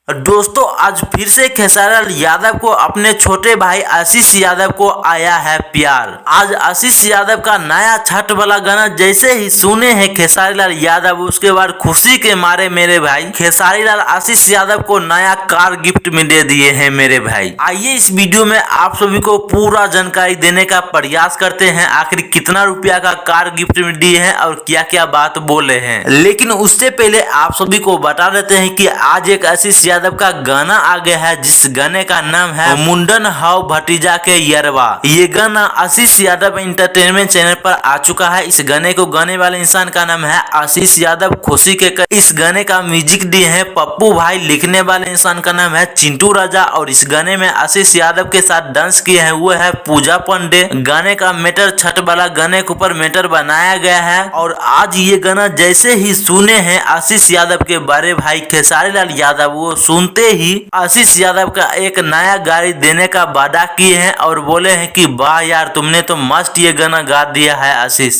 दोस्तों आज फिर से खेसारी लाल यादव को अपने छोटे भाई आशीष यादव को आया है प्यार। आज आशीष यादव का नया छठ वाला गाना जैसे ही सुने हैं खेसारी लाल यादव, उसके बाद खुशी के मारे मेरे भाई खेसारी लाल आशीष यादव को नया कार गिफ्ट में दे दिए हैं मेरे भाई। आइए इस वीडियो में आप सभी को पूरा जानकारी देने का प्रयास करते हैं, आखिर कितना रुपया का कार गिफ्ट में दिए हैं और क्या क्या बात बोले हैं। लेकिन उससे पहले आप सभी को बता देते हैं कि आज एक आशीष यादव का गाना आ गया है, जिस गाने का नाम है मुंडन हाउ भतीजा के यरवा। ये गाना आशीष यादव एंटरटेनमेंट चैनल पर आ चुका है। इस गाने को गाने वाले इंसान का नाम है आशीष यादव खुशी के। इस गाने का म्यूजिक दिए हैं पप्पू भाई, लिखने वाले इंसान का नाम है चिंटू राजा और इस गाने में आशीष यादव के साथ डांस किए हैं वो है पूजा पांडे। गाने का मैटर छठ वाला गाने के ऊपर मैटर बनाया गया है और आज ये गाना जैसे ही सुने हैं आशीष यादव के बड़े भाई खेसारी लाल यादव, वो सुनते ही आशीष यादव का एक नया गाड़ी देने का वादा किए हैं और बोले हैं कि वाह यार तुमने तो मस्त ये गाना गा दिया है आशीष।